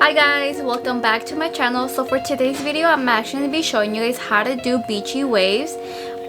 Hi guys, welcome back to my channel. So for today's video, I'm actually going to be showing you guys how to do beachy waves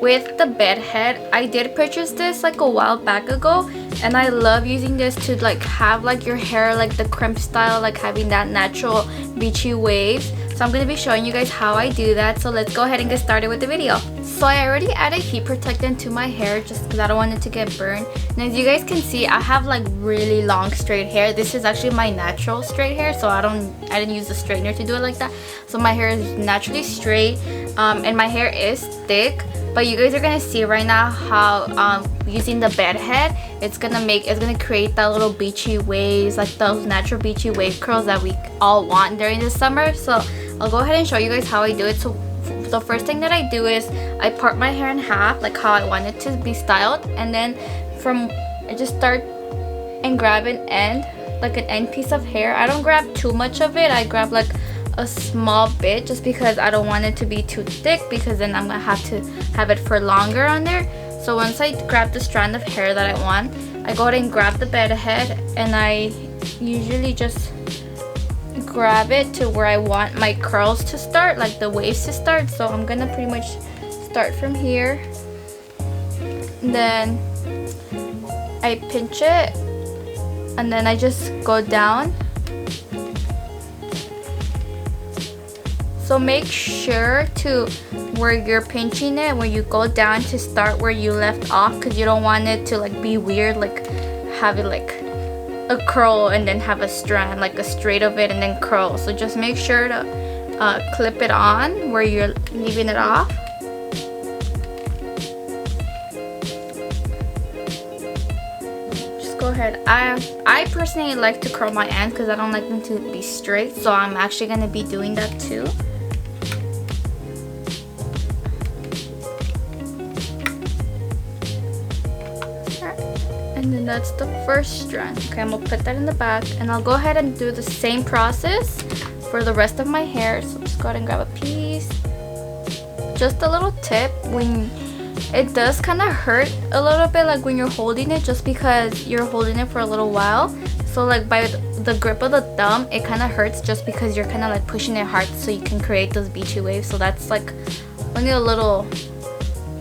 with the Bead Head. I did purchase this like a while back ago, and I love using this to like have like your hair like the crimp style, like having that natural beachy waves. So I'm going to be showing you guys how I do that. So let's go ahead and get started with the video. So I already added heat protectant to my hair just because I don't want it to get burned. And as you guys can see, I have like really long straight hair. This is actually my natural straight hair, so I didn't use the straightener to do it like that. So my hair is naturally straight, and my hair is thick. But you guys are gonna see right now how using the Bead Head, it's gonna create that little beachy waves, like those natural beachy wave curls that we all want during the summer. So I'll go ahead and show you guys how I do it. So the first thing that I do is I part my hair in half, like how I want it to be styled, and then I just start and grab an end, like an end piece of hair. I don't grab too much of it. I grab like a small bit just because I don't want it to be too thick, because then I'm gonna have to have it for longer on there. So once I grab the strand of hair that I want, I go ahead and grab the Bead Head, and I usually just grab it to where I want my curls to start, like the waves to start. So I'm gonna pretty much start from here, then I pinch it, and then I just go down. So make sure to where you're pinching it, when you go down, to start where you left off, because you don't want it to like be weird, like have it like a curl and then have a strand, like a straight of it and then curl. So just make sure to clip it on where you're leaving it off. Just go ahead. I personally like to curl my ends because I don't like them to be straight, so I'm actually going to be doing that too. And then that's the first strand. Okay, I'm gonna put that in the back, and I'll go ahead and do the same process for the rest of my hair. So just go ahead and grab a piece. Just a little tip, when it does kind of hurt a little bit, like when you're holding it, just because you're holding it for a little while. So like by the grip of the thumb, it kind of hurts just because you're kind of like pushing it hard so you can create those beachy waves. So that's like only a little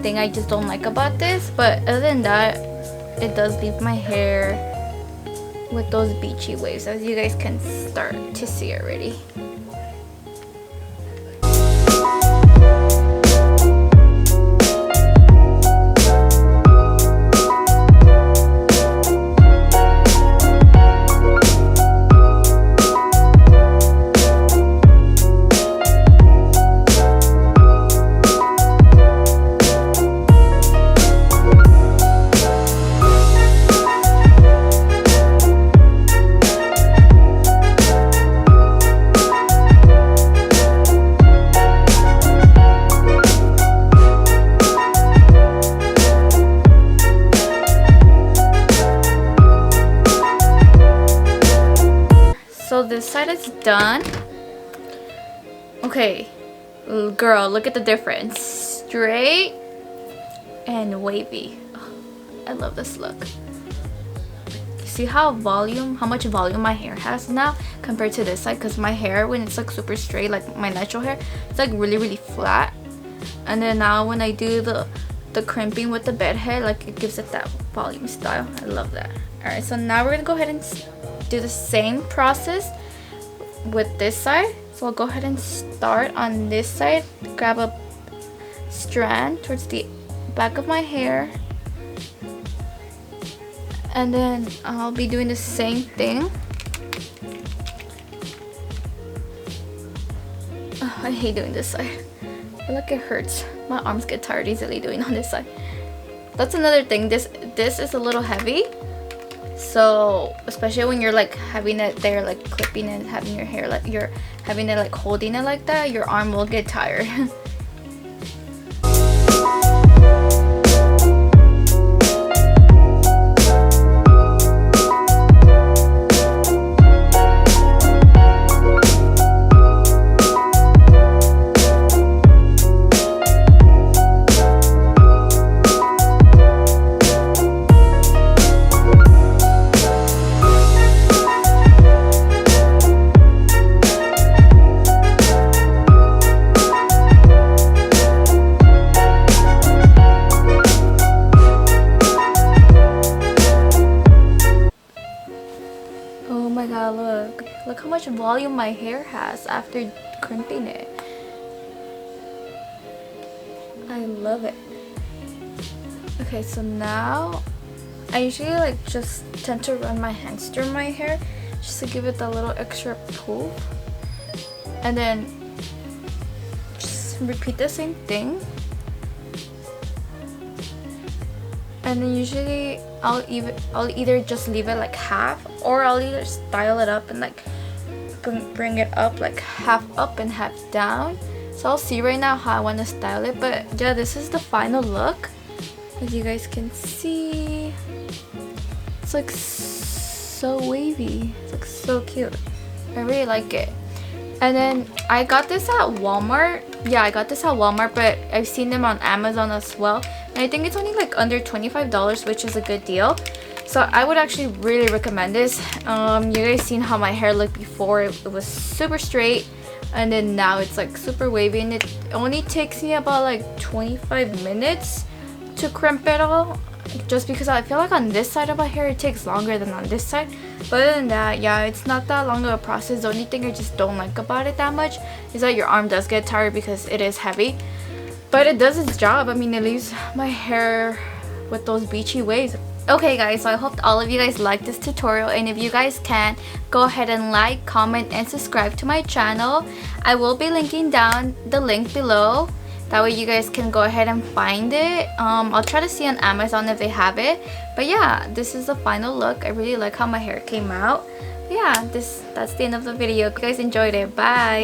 thing I just don't like about this. But other than that, it does leave my hair with those beachy waves, as you guys can start to see already. So this side is done. Okay, girl, look at the difference. Straight and wavy. Oh, I love this look. You see how much volume my hair has now compared to this side? Because my hair, when it's like super straight, like my natural hair, it's like really flat. And then now when I do the crimping with the Bead Head, like it gives it that volume style. I love that. Alright, so now we're gonna go ahead and do the same process with this side. So I'll go ahead and start on this side, grab a strand towards the back of my hair, and then I'll be doing the same thing. Oh, I hate doing this side. I feel like it hurts. My arms get tired easily doing on this side. That's another thing. This is a little heavy. So especially when you're like having it there, like clipping it, having your hair, like you're having it like holding it like that, your arm will get tired. Look how much volume my hair has after crimping it. I love it. Okay, so now I usually like just tend to run my hands through my hair just to give it that little extra pull, and then just repeat the same thing. And then usually I'll either just leave it like half, or I'll either style it up and like bring it up like half up and half down. So I'll see right now how I want to style it, but yeah, this is the final look. As you guys can see, it's like so wavy. It's like so cute. I really like it. And then I got this at Walmart. Yeah, I got this at Walmart, but I've seen them on Amazon as well. And I think it's only like under $25, which is a good deal. So I would actually really recommend this. You guys seen how my hair looked before. It was super straight, and then now it's like super wavy, and it only takes me about like 25 minutes to crimp it all, just because I feel like on this side of my hair it takes longer than on this side. But other than that, yeah, it's not that long of a process. The only thing I just don't like about it that much is that your arm does get tired because it is heavy, but it does its job. I mean, it leaves my hair with those beachy waves. Okay guys, so I hope all of you guys liked this tutorial, and if you guys can, go ahead and like, comment, and subscribe to my channel. I will be linking down the link below. That way you guys can go ahead and find it. I'll try to see on Amazon if they have it. But yeah, this is the final look. I really like how my hair came out. But yeah, that's the end of the video. If you guys enjoyed it, bye!